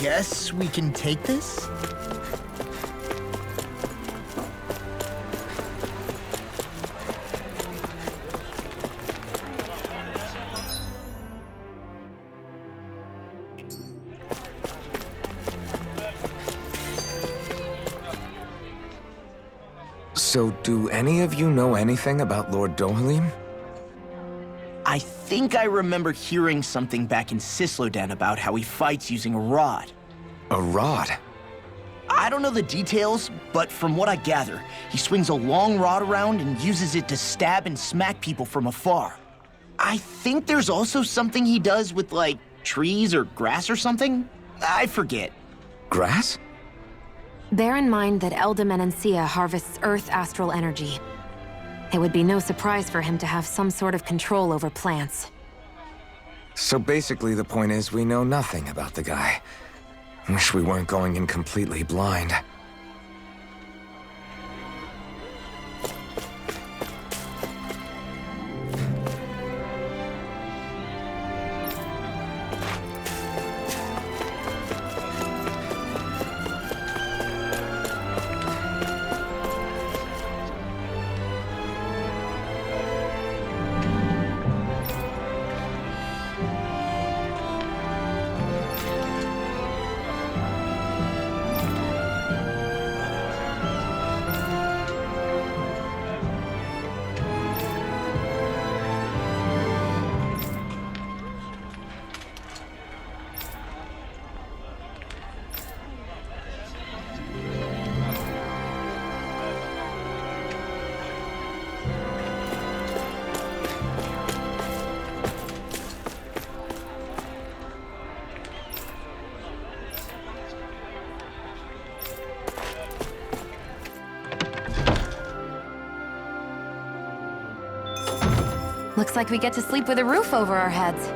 guess we can take this? So, do any of you know anything about Lord Dohalim? I think I remember hearing something back in Sisloden about how he fights using a rod. A rod? I don't know the details, but from what I gather, he swings a long rod around and uses it to stab and smack people from afar. I think there's also something he does with, like, trees or grass or something? I forget. Grass? Bear in mind that Eldimenencia harvests Earth astral energy. It would be no surprise for him to have some sort of control over plants. So basically the point is we know nothing about the guy. Wish we weren't going in completely blind. Looks like we get to sleep with a roof over our heads.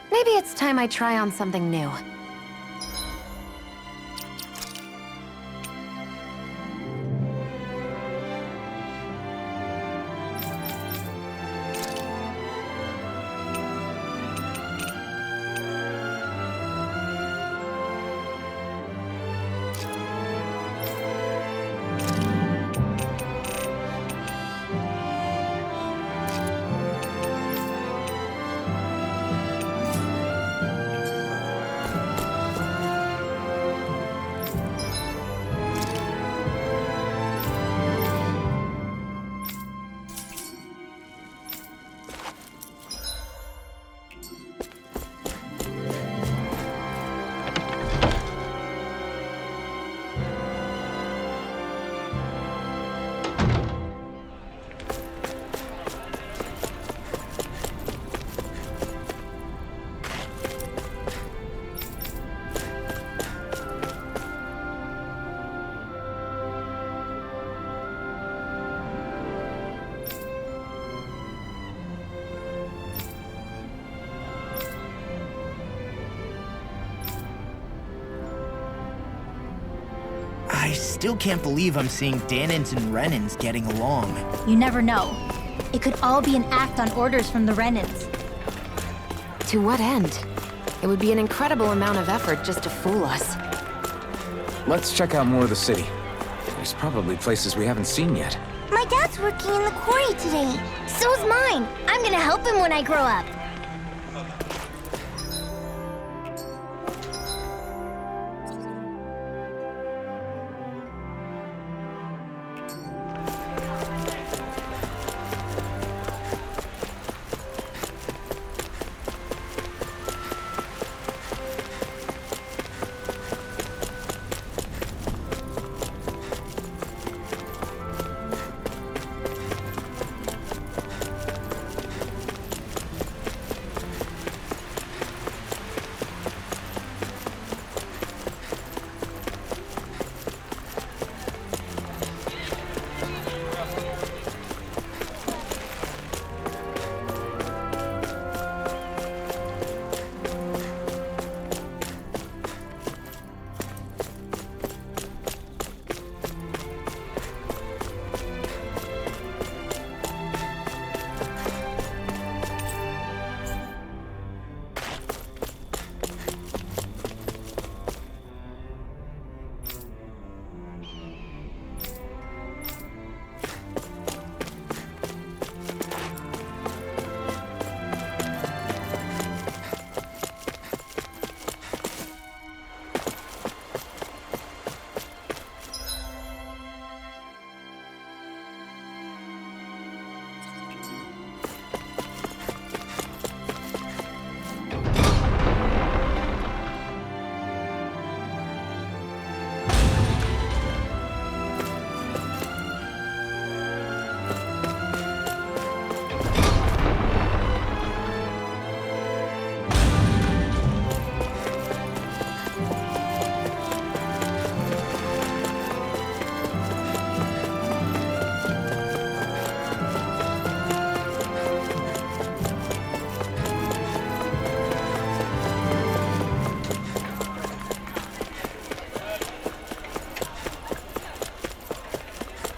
Maybe it's time I try on something new. still can't believe I'm seeing Danins and Renans getting along. You never know. It could all be an act on orders from the Renans. To what end? It would be an incredible amount of effort just to fool us. Let's check out more of the city. There's probably places we haven't seen yet. My dad's working in the quarry today. So's mine. I'm gonna help him when I grow up.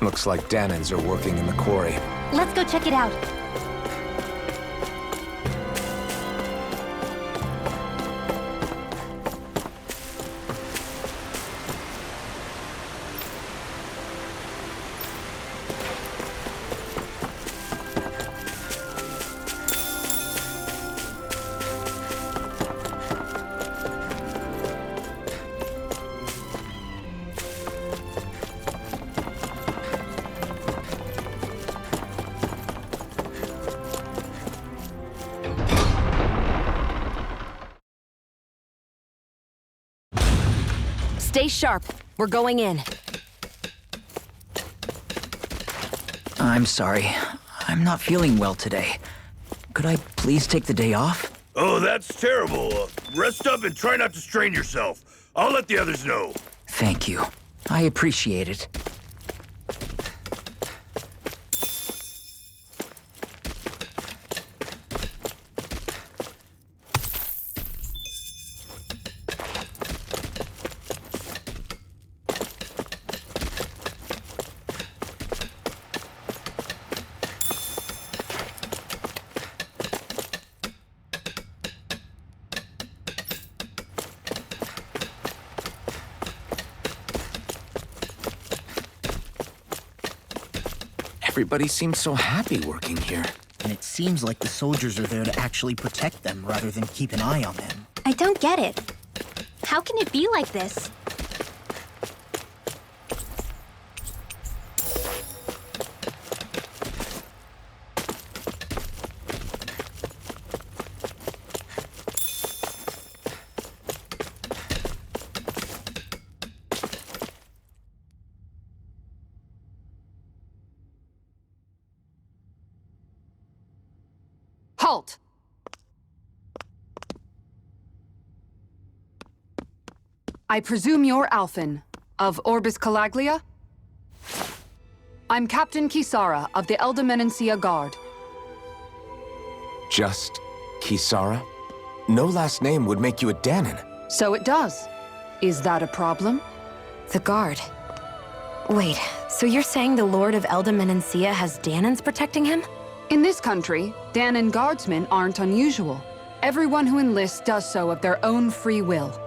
Looks like Danins are working in the quarry. Let's go check it out. Stay sharp. We're going in. I'm sorry. I'm not feeling well today. Could I please take the day off? Oh, that's terrible. Rest up and try not to strain yourself. I'll let the others know. Thank you. I appreciate it. Everybody seems so happy working here. And it seems like the soldiers are there to actually protect them rather than keep an eye on them. I don't get it. How can it be like this? Halt! I presume you're Alphen, of Orbis Calaglia? I'm Captain Kisara of the Eldermenencia Guard. Just Kisara? No last name would make you a Danin. So it does. Is that a problem? The guard. Wait, so you're saying the Lord of Eldam and Sia has Danans protecting him? In this country, Danan guardsmen aren't unusual. Everyone who enlists does so of their own free will.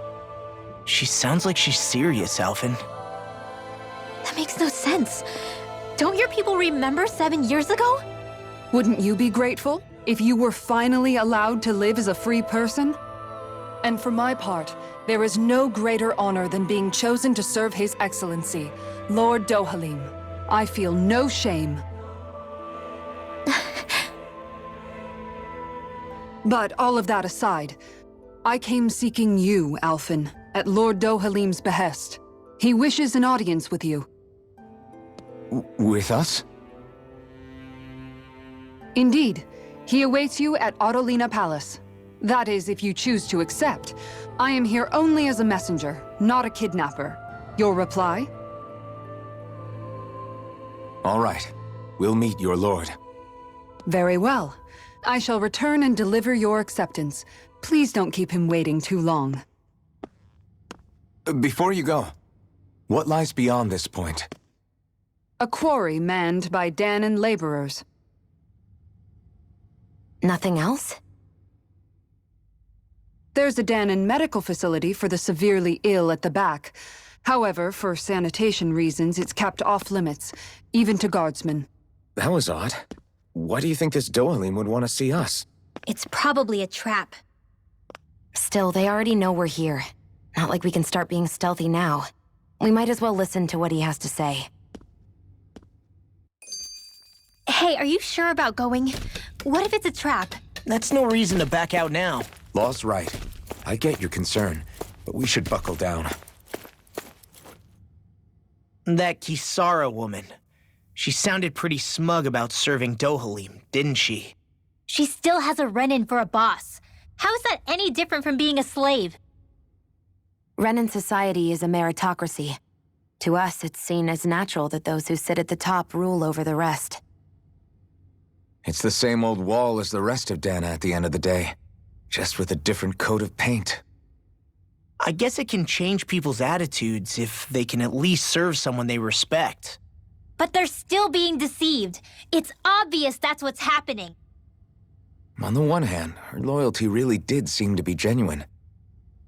She sounds like she's serious, Alphen. That makes no sense. Don't your people remember 7 years ago? Wouldn't you be grateful if you were finally allowed to live as a free person? And for my part, there is no greater honor than being chosen to serve His Excellency, Lord Dohalim. I feel no shame. But all of that aside, I came seeking you, Alphen, at Lord Dohalim's behest. He wishes an audience with you. With us? Indeed. He awaits you at Autolina Palace. That is, if you choose to accept. I am here only as a messenger, not a kidnapper. Your reply? All right. We'll meet your lord. Very well. I shall return and deliver your acceptance. Please don't keep him waiting too long. Before you go, what lies beyond this point? A quarry manned by Danan laborers. Nothing else? There's a Danan medical facility for the severely ill at the back. However, for sanitation reasons, it's kept off limits, even to guardsmen. That was odd. Why do you think this Dohalim would want to see us? It's probably a trap. Still, they already know we're here. Not like we can start being stealthy now. We might as well listen to what he has to say. Hey, are you sure about going? What if it's a trap? That's no reason to back out now. Law's right. I get your concern, but we should buckle down. That Kisara woman. She sounded pretty smug about serving Dohalim, didn't she? She still has a Renin for a boss. How is that any different from being a slave? Renan society is a meritocracy. To us, it's seen as natural that those who sit at the top rule over the rest. It's the same old wall as the rest of Dana at the end of the day, just with a different coat of paint. I guess it can change people's attitudes if they can at least serve someone they respect. But they're still being deceived. It's obvious that's what's happening. On the one hand, her loyalty really did seem to be genuine.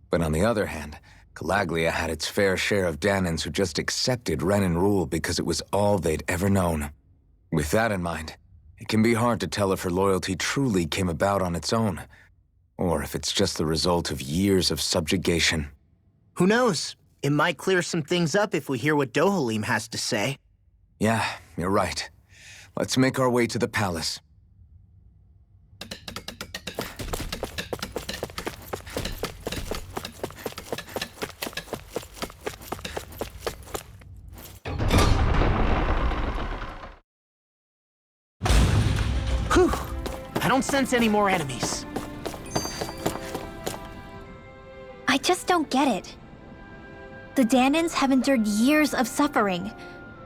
But on the other hand, Calaglia had its fair share of Danans who just accepted Renan rule because it was all they'd ever known. With that in mind, it can be hard to tell if her loyalty truly came about on its own, or if it's just the result of years of subjugation. Who knows? It might clear some things up if we hear what Dohalim has to say. Yeah, you're right. Let's make our way to the palace. Whew! I don't sense any more enemies. I just don't get it. The Danans have endured years of suffering.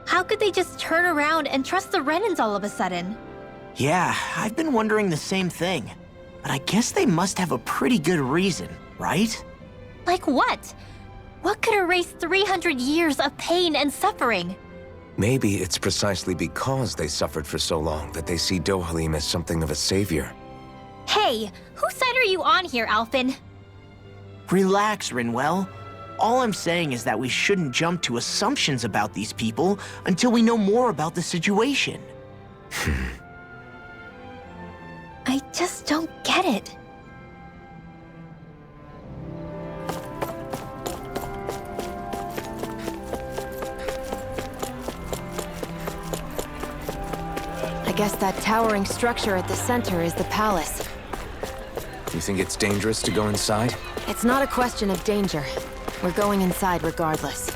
How could they just turn around and trust the Renans all of a sudden? Yeah, I've been wondering the same thing. But I guess they must have a pretty good reason, right? Like what? What could erase 300 years of pain and suffering? Maybe it's precisely because they suffered for so long that they see Dohalim as something of a savior. Hey, whose side are you on here, Alphen? Relax, Rinwell. All I'm saying is that we shouldn't jump to assumptions about these people until we know more about the situation. I just don't get it. I guess that towering structure at the center is the palace. You think it's dangerous to go inside? It's not a question of danger. We're going inside regardless.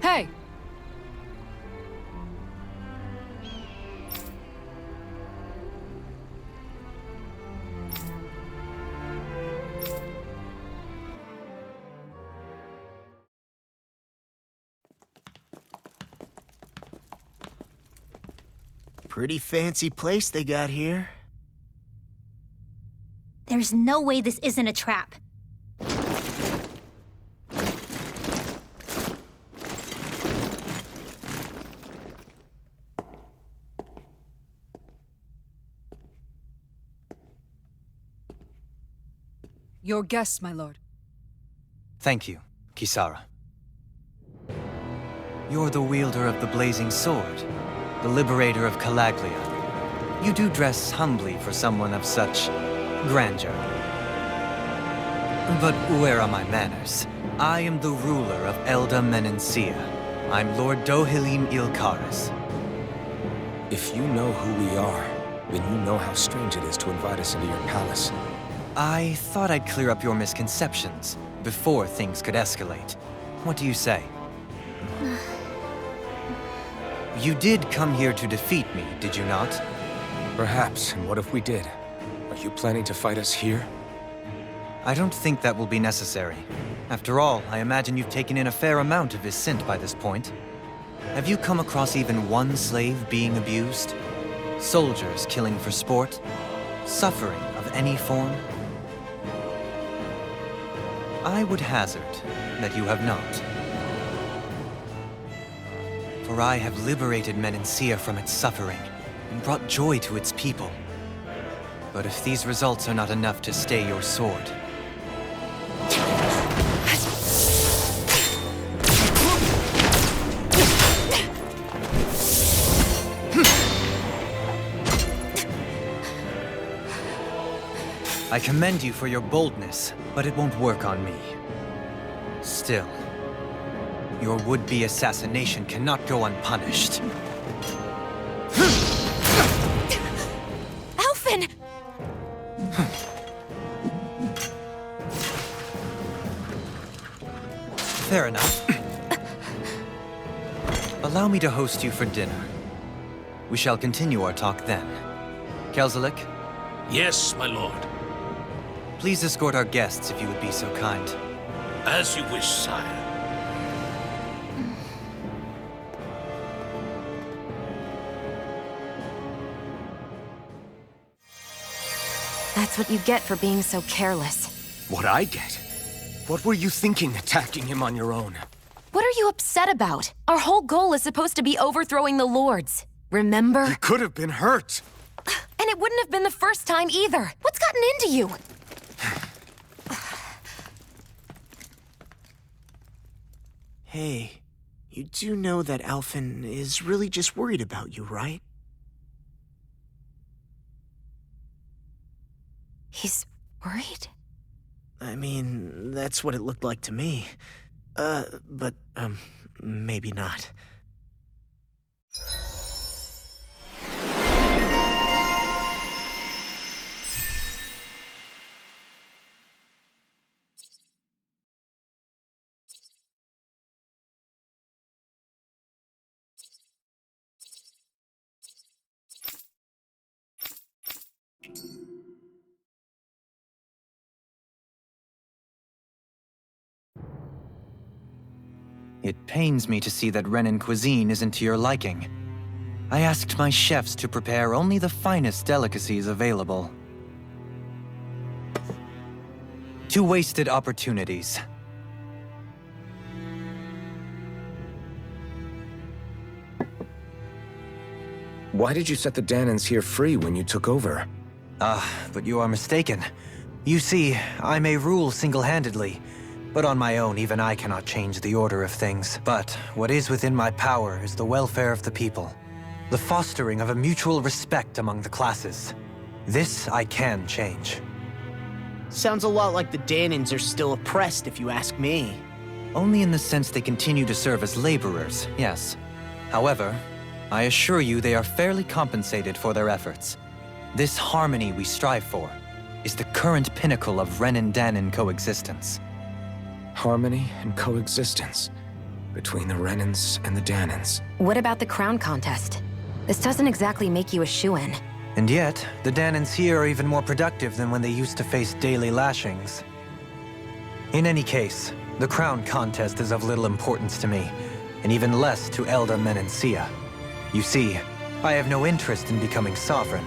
Hey! Pretty fancy place they got here. There's no way this isn't a trap. Your guests, my lord. Thank you, Kisara. You're the wielder of the blazing sword, the liberator of Calaglia. You do dress humbly for someone of such grandeur. But where are my manners? I am the ruler of Elda Menencia. I'm Lord Dohilim Ilkaris. If you know who we are, then you know how strange it is to invite us into your palace. I thought I'd clear up your misconceptions before things could escalate. What do you say? You did come here to defeat me, did you not? Perhaps, and what if we did? Are you planning to fight us here? I don't think that will be necessary. After all, I imagine you've taken in a fair amount of his scent by this point. Have you come across even one slave being abused? Soldiers killing for sport? Suffering of any form? I would hazard that you have not. For I have liberated Menencia from its suffering and brought joy to its people. But if these results are not enough to stay your sword, I commend you for your boldness, but it won't work on me. Still, your would-be assassination cannot go unpunished. Alphen! Fair enough. Allow me to host you for dinner. We shall continue our talk then. Kelzelik, Yes, my lord. please escort our guests if you would be so kind. As you wish, sire. That's what you get for being so careless. What I get? What were you thinking attacking him on your own? What are you upset about? Our whole goal is supposed to be overthrowing the Lords. Remember? He could have been hurt. And it wouldn't have been the first time either. What's gotten into you? Hey, you do know that Alphen is really just worried about you, right? He's worried? I mean, that's what it looked like to me. But maybe not. It pains me to see that Renan cuisine isn't to your liking. I asked my chefs to prepare only the finest delicacies available. 2 wasted opportunities. Why did you set the Danans here free when you took over? But you are mistaken. You see, I may rule single-handedly, but on my own, even I cannot change the order of things. But what is within my power is the welfare of the people, the fostering of a mutual respect among the classes. This I can change. Sounds a lot like the Danans are still oppressed, if you ask me. Only in the sense they continue to serve as laborers, yes. However, I assure you they are fairly compensated for their efforts. This harmony we strive for is the current pinnacle of Renan-Danan coexistence. Harmony and coexistence between the Renans and the Danans. What about the crown contest? This doesn't exactly make you a shoo-in. And yet, the Danans here are even more productive than when they used to face daily lashings. In any case, the crown contest is of little importance to me, and even less to Elda Menencia. You see, I have no interest in becoming sovereign.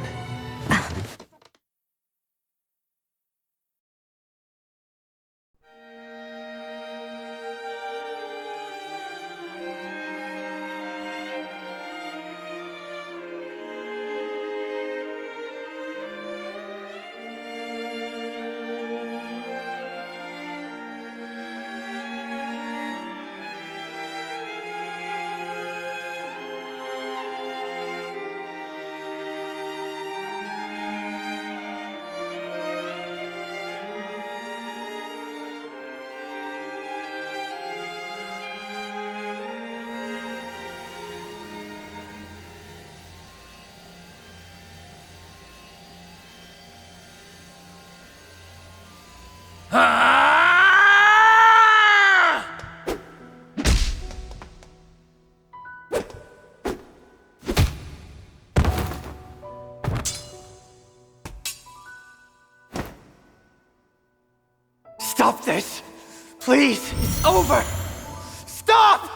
Stop this! Please! It's over! Stop!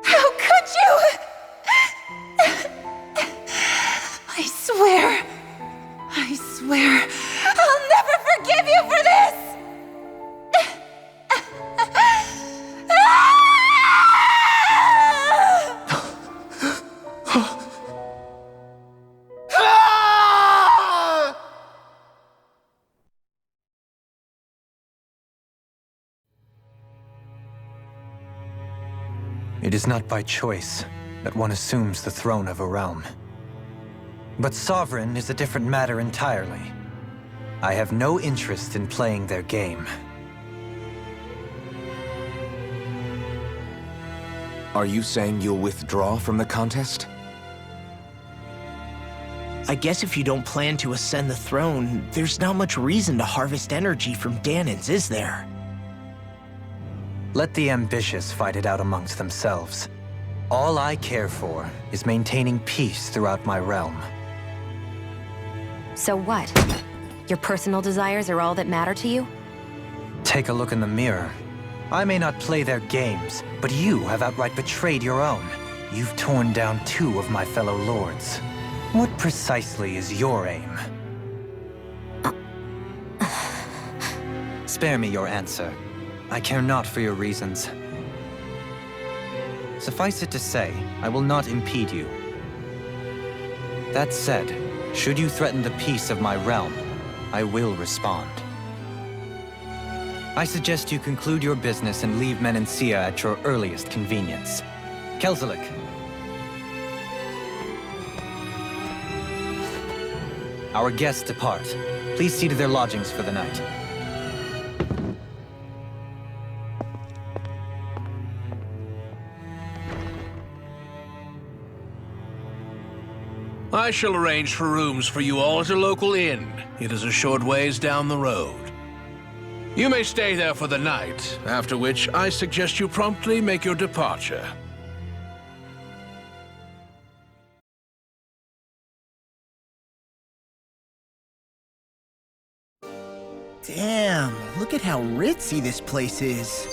How could you? I swear, I'll never forgive you for this! It is not by choice that one assumes the throne of a realm. But sovereign is a different matter entirely. I have no interest in playing their game. Are you saying you'll withdraw from the contest? I guess if you don't plan to ascend the throne, there's not much reason to harvest energy from Danans, is there? Let the ambitious fight it out amongst themselves. All I care for is maintaining peace throughout my realm. So what? Your personal desires are all that matter to you? Take a look in the mirror. I may not play their games, but you have outright betrayed your own. You've torn down 2 of my fellow lords. What precisely is your aim? Spare me your answer. I care not for your reasons. Suffice it to say, I will not impede you. That said, should you threaten the peace of my realm, I will respond. I suggest you conclude your business and leave Menancia at your earliest convenience. Kelzelik. Our guests depart. Please see to their lodgings for the night. I shall arrange for rooms for you all at a local inn. It is a short ways down the road. You may stay there for the night, after which I suggest you promptly make your departure. Damn, look at how ritzy this place is.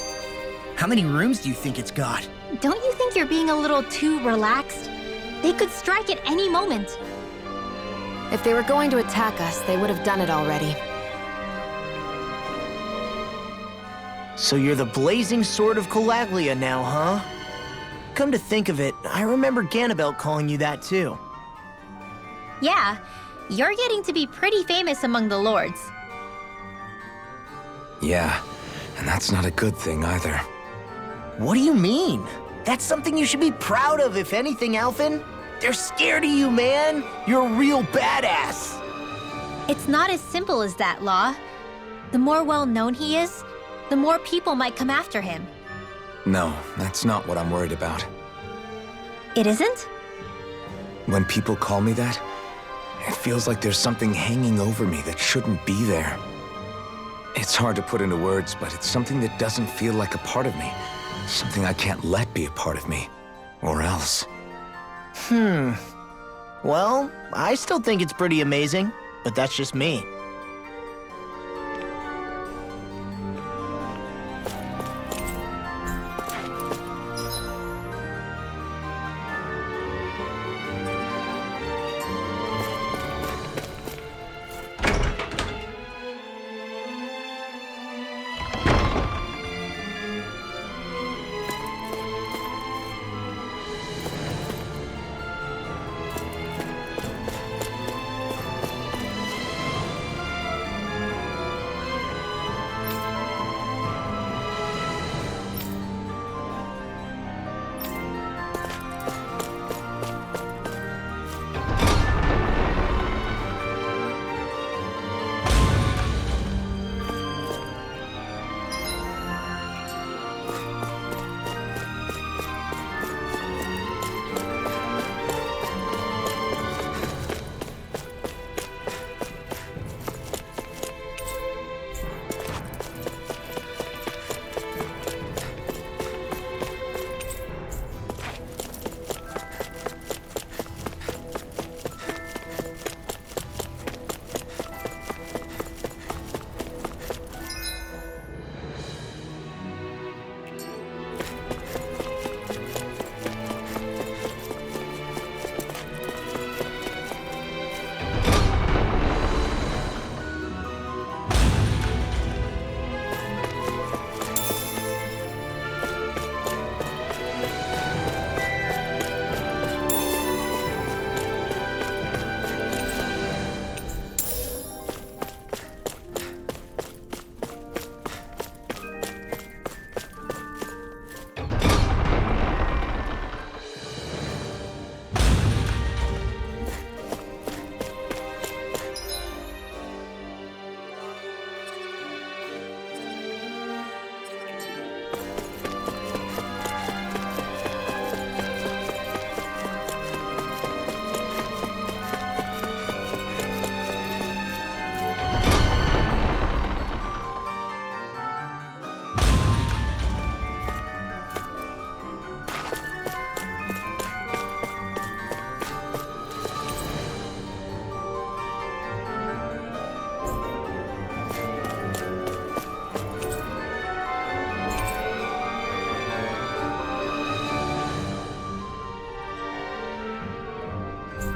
How many rooms do you think it's got? Don't you think you're being a little too relaxed? They could strike at any moment. If they were going to attack us, they would have done it already. So you're the blazing sword of Calaglia now, huh? Come to think of it, I remember Ganabelt calling you that too. Yeah, you're getting to be pretty famous among the lords. Yeah, and that's not a good thing either. What do you mean? That's something you should be proud of, if anything, Alphen. They're scared of you, man. You're a real badass. It's not as simple as that, Law. The more well-known he is, the more people might come after him. No, that's not what I'm worried about. It isn't? When people call me that, it feels like there's something hanging over me that shouldn't be there. It's hard to put into words, but it's something that doesn't feel like a part of me. Something I can't let be a part of me. Or else. Well, I still think it's pretty amazing, but that's just me.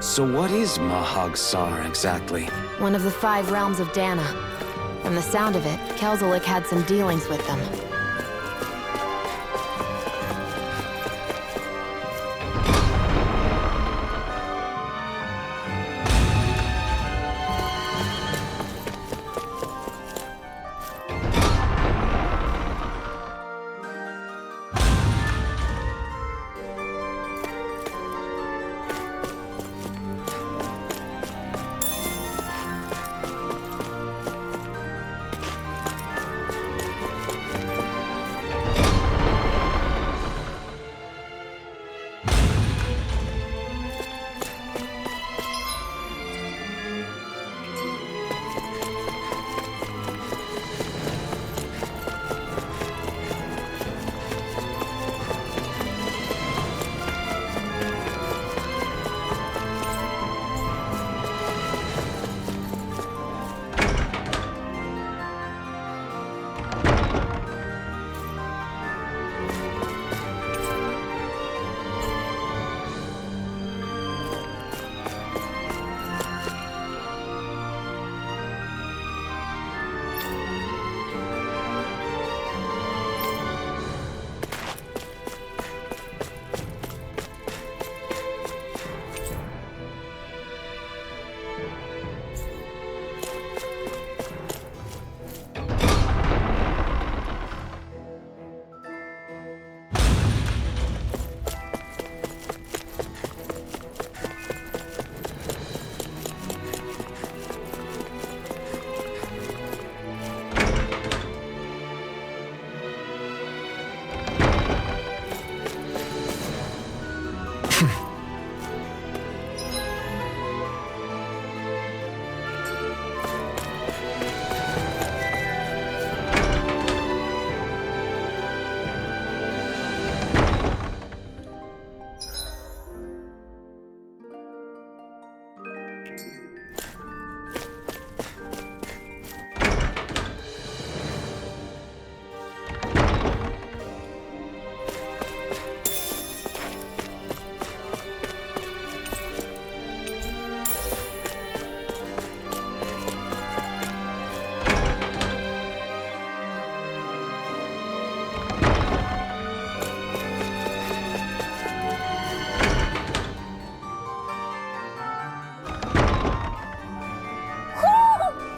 So what is Mahag Sar exactly? One of the 5 realms of Dana. From the sound of it, Kelzelik had some dealings with them.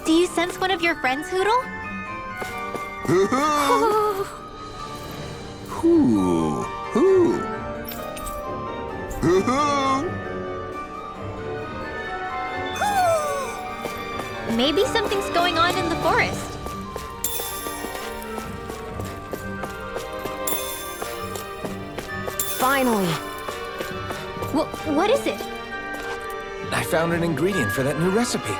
Do you sense one of your friends, Hoodle? Maybe something's going on in the forest. Finally! What is it? I found an ingredient for that new recipe.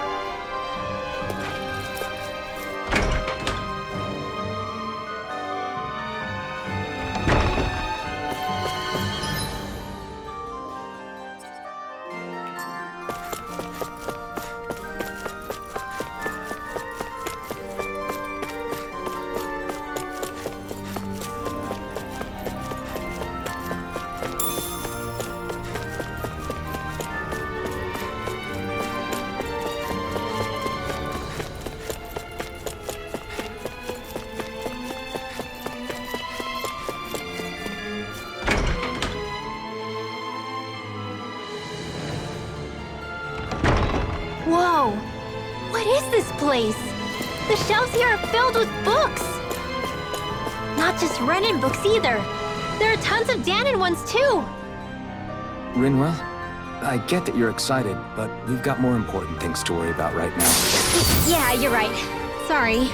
Whoa! What is this place? The shelves here are filled with books! Not just Renin books either. There are tons of Danon ones too! Rinwell, I get that you're excited, but we've got more important things to worry about right now. Yeah, you're right. Sorry.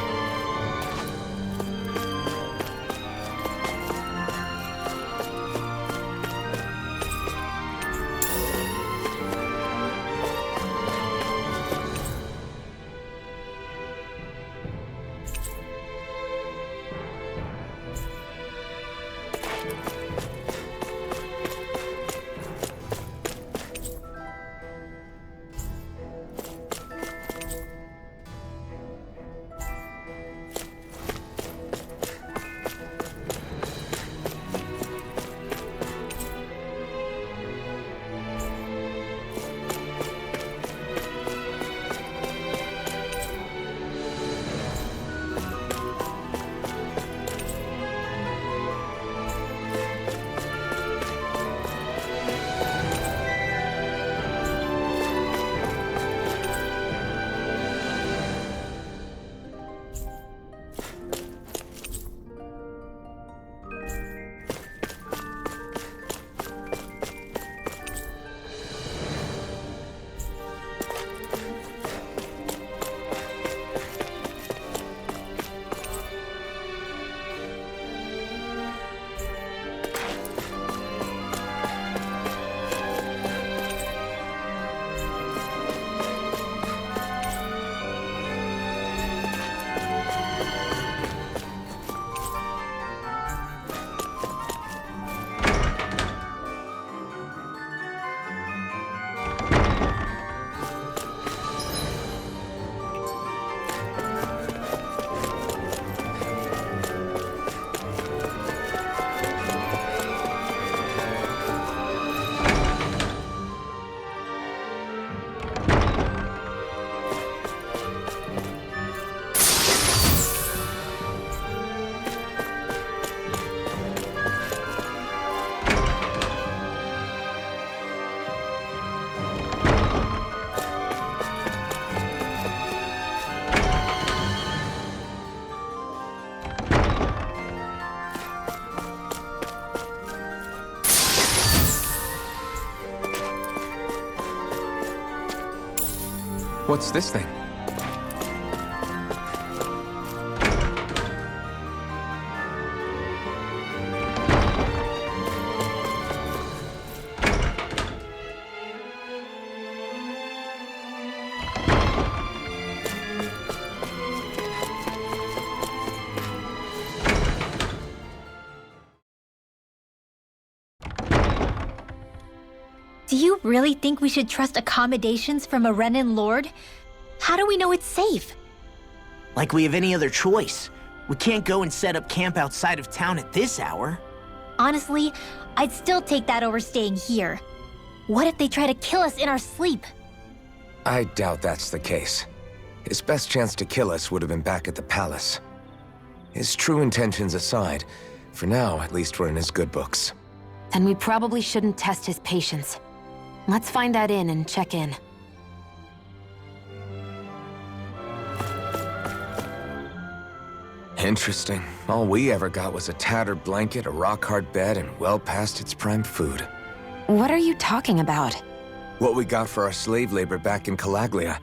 What's this thing? Do you really think we should trust accommodations from a Renan Lord? How do we know it's safe? Like we have any other choice. We can't go and set up camp outside of town at this hour. Honestly, I'd still take that over staying here. What if they try to kill us in our sleep? I doubt that's the case. His best chance to kill us would have been back at the palace. His true intentions aside, for now, at least we're in his good books. Then we probably shouldn't test his patience. Let's find that inn and check in. Interesting. All we ever got was a tattered blanket, a rock-hard bed, and well past its prime food. What are you talking about? What we got for our slave labor back in Calaglia.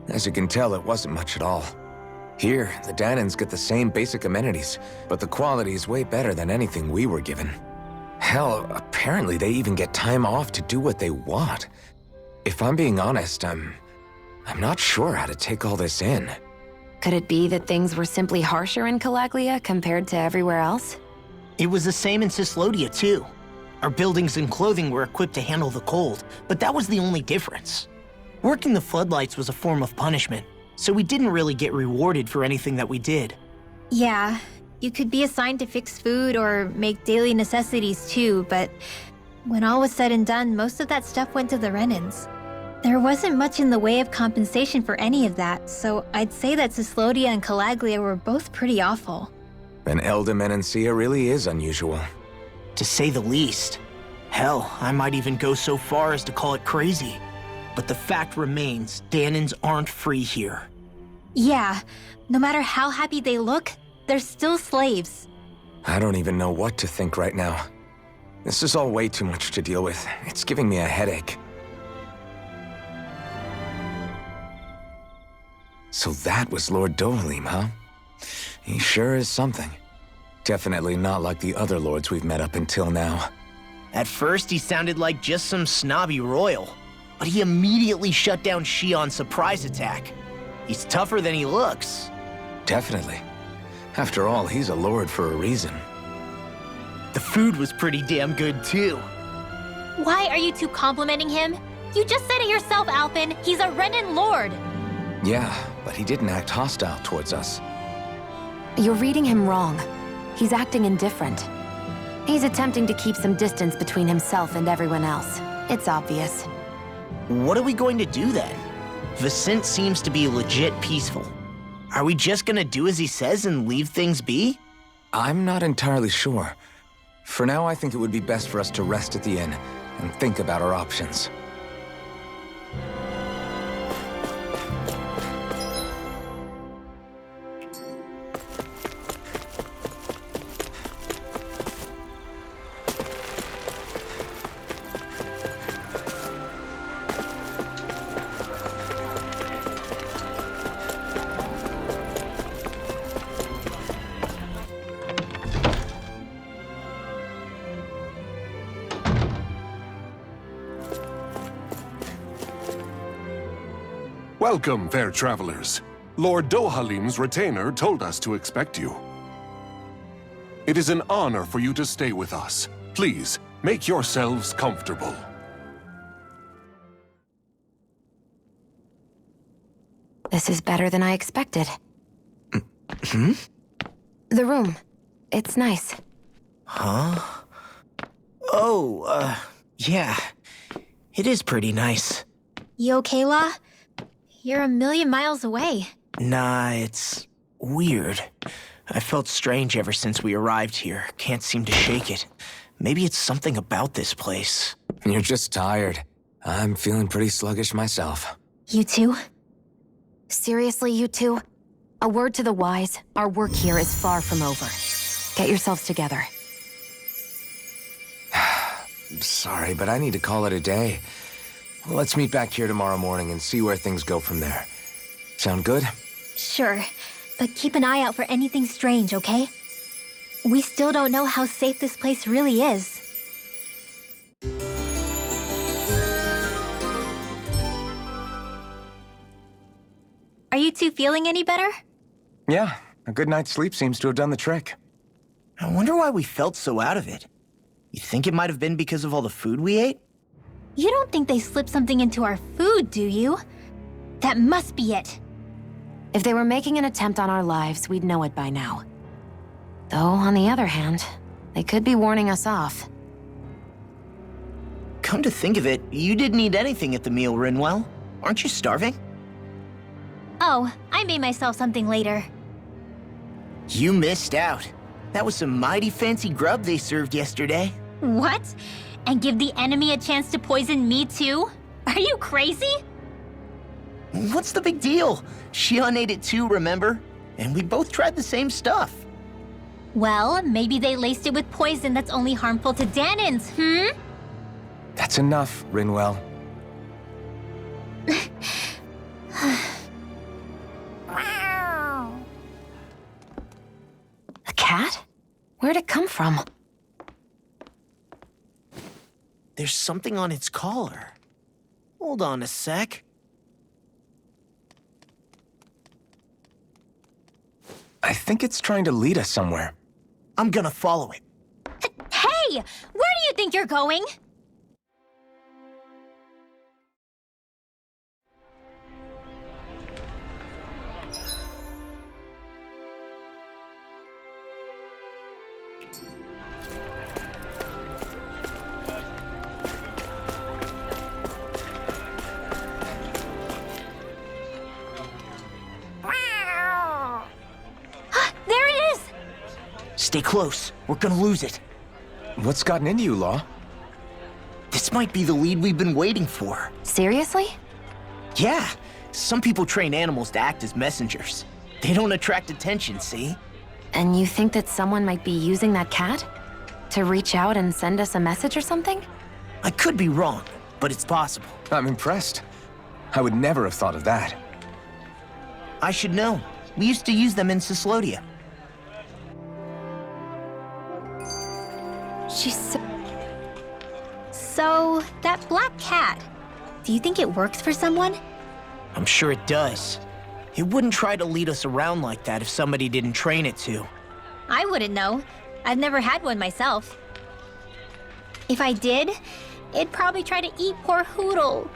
As you can tell, it wasn't much at all. Here, the Danans get the same basic amenities, but the quality is way better than anything we were given. Hell, apparently they even get time off to do what they want. If I'm being honest, I'm not sure how to take all this in. Could it be that things were simply harsher in Calaglia compared to everywhere else? It was the same in Cislodia, too. Our buildings and clothing were equipped to handle the cold, but that was the only difference. Working the floodlights was a form of punishment, so we didn't really get rewarded for anything that we did. Yeah, you could be assigned to fix food or make daily necessities too, but when all was said and done, most of that stuff went to the Renans. There wasn't much in the way of compensation for any of that, so I'd say that Cislodia and Calaglia were both pretty awful. And Elda really is unusual. To say the least. Hell, I might even go so far as to call it crazy. But the fact remains, Danans aren't free here. Yeah, no matter how happy they look, they're still slaves. I don't even know what to think right now. This is all way too much to deal with. It's giving me a headache. So that was Lord Dohalim, huh? He sure is something. Definitely not like the other lords we've met up until now. At first, he sounded like just some snobby royal, but he immediately shut down Shion's surprise attack. He's tougher than he looks. Definitely. After all, he's a lord for a reason. The food was pretty damn good, too. Why are you two complimenting him? You just said it yourself, Alpin. He's a Renan Lord. Yeah, but he didn't act hostile towards us. You're reading him wrong. He's acting indifferent. He's attempting to keep some distance between himself and everyone else. It's obvious. What are we going to do then? Vicente seems to be legit peaceful. Are we just gonna do as he says and leave things be? I'm not entirely sure. For now, I think it would be best for us to rest at the inn and think about our options. Welcome, fair travelers. Lord Dohalim's retainer told us to expect you. It is an honor for you to stay with us. Please, make yourselves comfortable. This is better than I expected. Hmm? The room. It's nice. Huh? Oh, yeah. It is pretty nice. You okay, La? You're a million miles away. Nah, it's weird. I felt strange ever since we arrived here. Can't seem to shake it. Maybe it's something about this place. You're just tired. I'm feeling pretty sluggish myself. You too? Seriously, you two? A word to the wise, our work here is far from over. Get yourselves together. Sorry, but I need to call it a day. Let's meet back here tomorrow morning and see where things go from there. Sound good? Sure, but keep an eye out for anything strange, okay? We still don't know how safe this place really is. Are you two feeling any better? Yeah, a good night's sleep seems to have done the trick. I wonder why we felt so out of it. You think it might have been because of all the food we ate? You don't think they slipped something into our food, do you? That must be it. If they were making an attempt on our lives, we'd know it by now. Though, on the other hand, they could be warning us off. Come to think of it, you didn't eat anything at the meal, Rinwell. Aren't you starving? Oh, I made myself something later. You missed out. That was some mighty fancy grub they served yesterday. What? And give the enemy a chance to poison me too? Are you crazy? What's the big deal? Shion ate it too, remember? And we both tried the same stuff. Well, maybe they laced it with poison that's only harmful to Danins, That's enough, Rinwell. A cat? Where'd it come from? There's something on its collar. Hold on a sec. I think it's trying to lead us somewhere. I'm gonna follow it. Hey! Where do you think you're going? There it is! Stay close. We're gonna lose it. What's gotten into you, Law? This might be the lead we've been waiting for. Seriously? Yeah. Some people train animals to act as messengers. They don't attract attention, see? And you think that someone might be using that cat? To reach out and send us a message or something? I could be wrong, but it's possible. I'm impressed. I would never have thought of that. I should know. We used to use them in Cyslodia. So, that black cat, do you think it works for someone? I'm sure it does. It wouldn't try to lead us around like that if somebody didn't train it to. I wouldn't know. I've never had one myself. If I did, it'd probably try to eat poor Hoodle.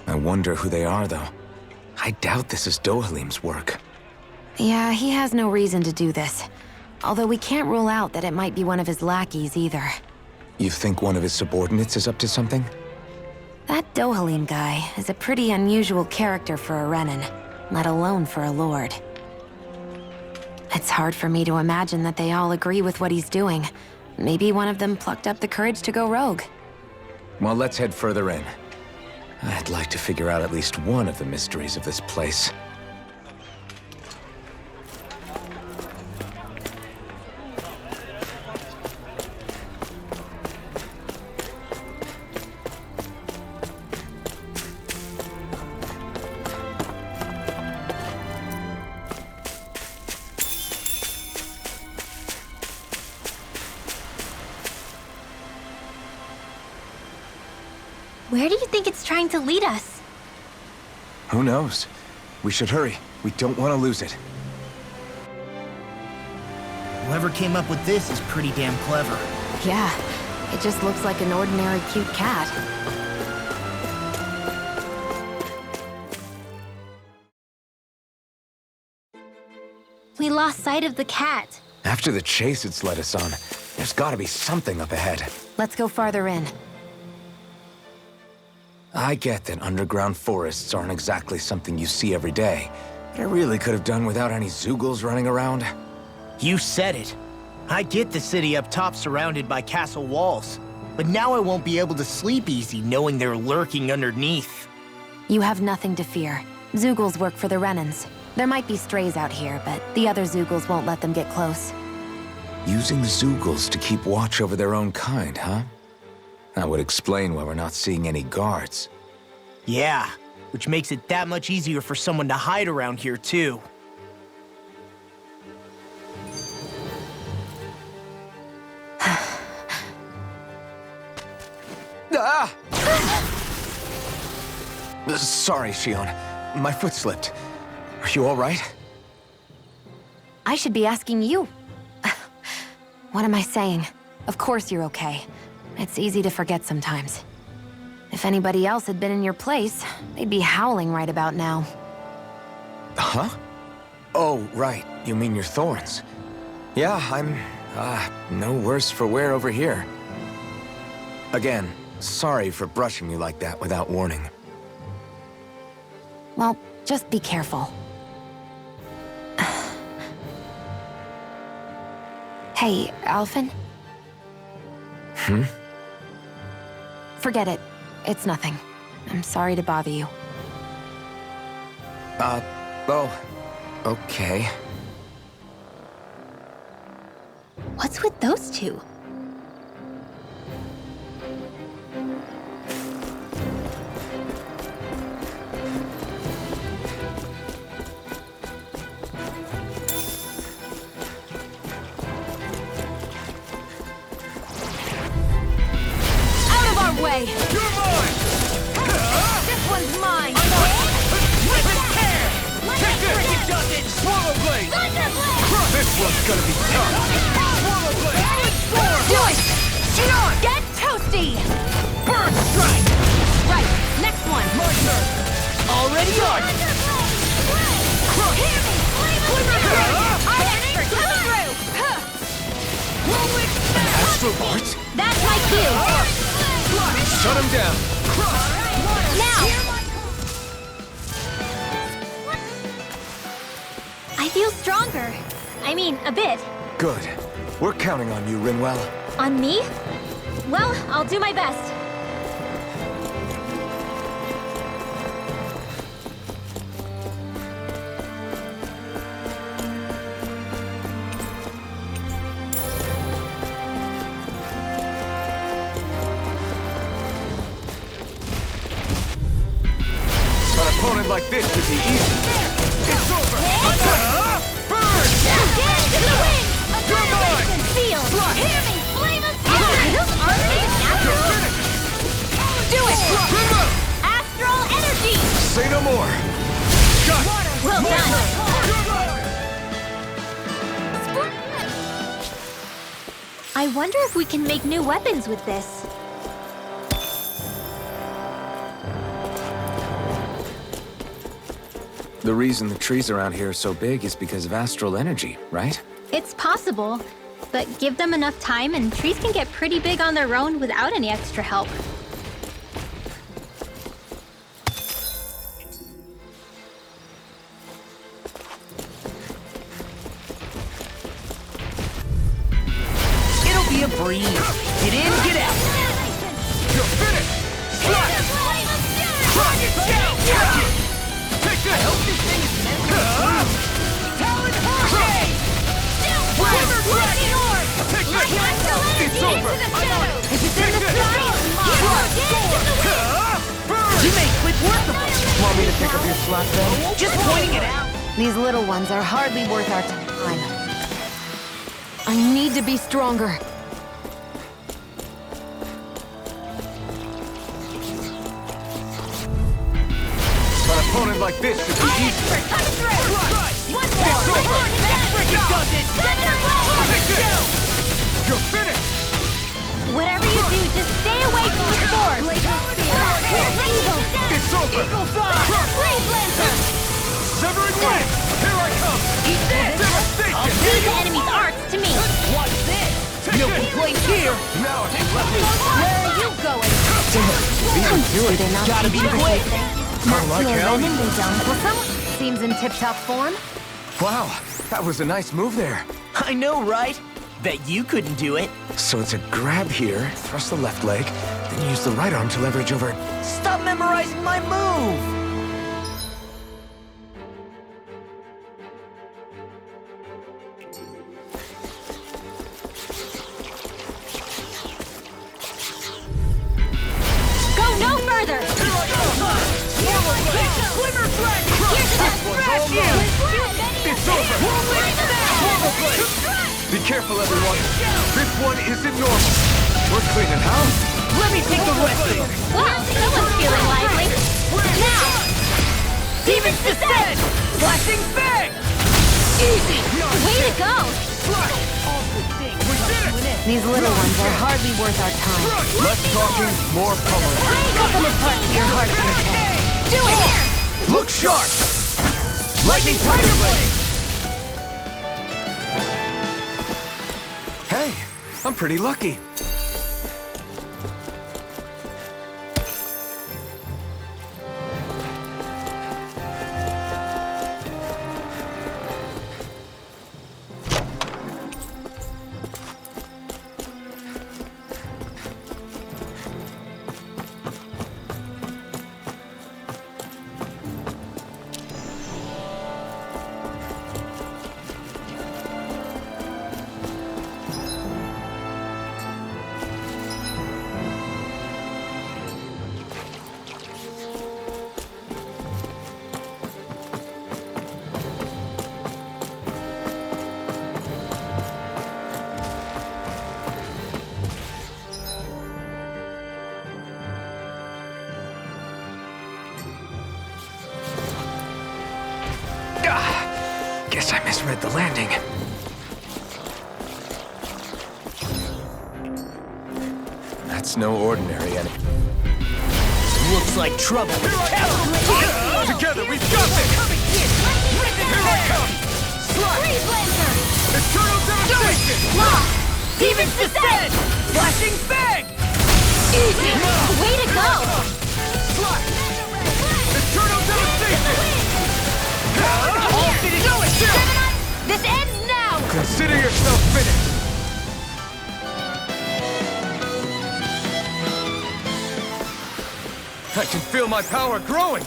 I wonder who they are, though. I doubt this is Dohalim's work. Yeah, he has no reason to do this. Although we can't rule out that it might be one of his lackeys either. You think one of his subordinates is up to something? That Dohalim guy is a pretty unusual character for a Renin, let alone for a lord. It's hard for me to imagine that they all agree with what he's doing. Maybe one of them plucked up the courage to go rogue. Well, let's head further in. I'd like to figure out at least one of the mysteries of this place. Where do you think it's trying to lead us? Who knows? We should hurry. We don't want to lose it. Whoever came up with this is pretty damn clever. Yeah, it just looks like an ordinary cute cat. We lost sight of the cat. After the chase it's led us on, there's gotta be something up ahead. Let's go farther in. I get that underground forests aren't exactly something you see every day, but I really could have done without any Zoogles running around. You said it. I get the city up top surrounded by castle walls, but now I won't be able to sleep easy knowing they're lurking underneath. You have nothing to fear. Zoogles work for the Renins. There might be strays out here, but the other Zoogles won't let them get close. Using Zoogles to keep watch over their own kind, huh? That would explain why we're not seeing any guards. Yeah, which makes it that much easier for someone to hide around here, too. Ah! Sorry, Shion. My foot slipped. Are you all right? I should be asking you. What am I saying? Of course you're okay. It's easy to forget sometimes. If anybody else had been in your place, they'd be howling right about now. Huh? Oh, right. You mean your thorns. Yeah, I'm, no worse for wear over here. Again, sorry for brushing you like that without warning. Well, just be careful. Hey, Alphen? Hmm? Forget it. It's nothing. I'm sorry to bother you. Oh, okay. What's with those two? Way. You're mine! This one's mine! Take this! Swallow blade! This one's gonna be tough! Swallow blade! Do it! Shion! Get toasty! Bird strike! Right, next one! My turn! Already on! Astral parts? That's my cue! Shut him down! Now! I feel stronger. I mean, a bit. Good. We're counting on you, Rinwell. On me? Well, I'll do my best. Like this should be easy. It's over! Burn! Get into the wind! Annihilation field! Hear me! Flame of fire! Those aren't even natural! Do it! Astral energy! Say no more! Well done! I wonder if we can make new weapons with this. The reason the trees around here are so big is because of astral energy, right? It's possible, but give them enough time and trees can get pretty big on their own without any extra help. It'll be a breeze. Get in, get out. You're finished! Crush it down! Catch it! Take this! I hope this thing is meant to Talon Hurricane! Wizard Dragon! Take this! It's over! If it's in the sky, You made quick work of it! Want me to pick up your slack then? Just pointing it out! these little ones are hardly worth our time. I need to be stronger. An opponent like this should be easy. You're finished! Whatever you do, just stay away from the sword! It's over! Severing wind! Here I come! Eat this! Devastation! Leave the enemy's arts to me! Watch this! Take No this! complaints here! Now it's Where are you going? Gotta be quick! Not like to a how Renan they don't. Well, someone seems in tip-top form. Wow, that was a nice move there. I know, right? Bet you couldn't do it. So it's a grab here, thrust the left leg, then use the right arm to leverage over. Stop memorizing my move! got you! It's over! Be careful, everyone. This one isn't normal. We're cleaning house. Let me take the rest of them. Wow, someone's feeling lively. Now! Demons descend! Flashing bang! Easy! Way to go! These little ones are hardly worth our time. Less talking, more pummeling. Open the part to your heart content. Do it! Look sharp! Lightning Tiger Blade! Hey, I'm pretty lucky. Guess I misread the landing. That's no ordinary enemy. Looks like trouble. Together, we've got this! Here I come! Eternal devastation! Demons descend! Flashing bang! Easy! Way to go! Eternal devastation! All finished! Do it! This ends now! Consider yourself finished! I can feel my power growing!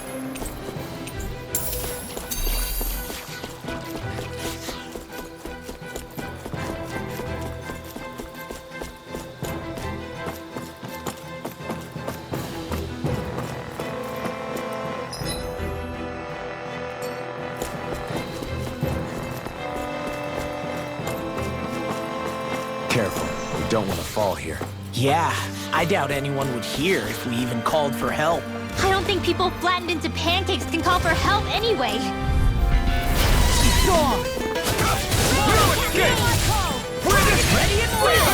Careful, we don't want to fall here. Yeah, I doubt anyone would hear if we even called for help. I don't think people flattened into pancakes can call for help anyway. Ready and will!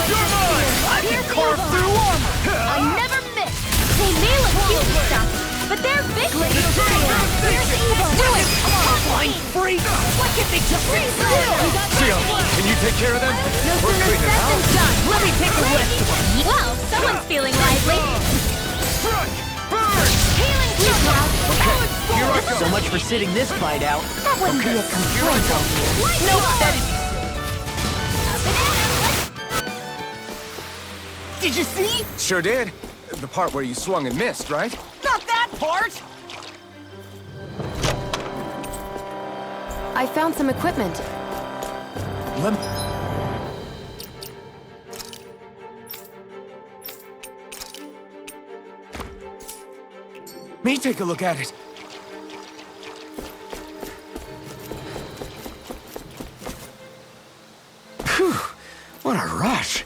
You're mine! I can carve through armor! I never miss! They may look cute and stuff, but they're big. Here's evil! Do it! Blind freak! What can they just Seal, can you take care of them? No We're sooner cleaning said house. than done. Let me take the rest of them! Well, someone's feeling lively. Strike! Burn! Healing you, Cloud. Here I go! So much for sitting this fight out. That wouldn't be a complaint. No, that is... Did you see? Sure did. The part where you swung and missed, right? Not that part! I found some equipment. Me take a look at it. Phew, what a rush.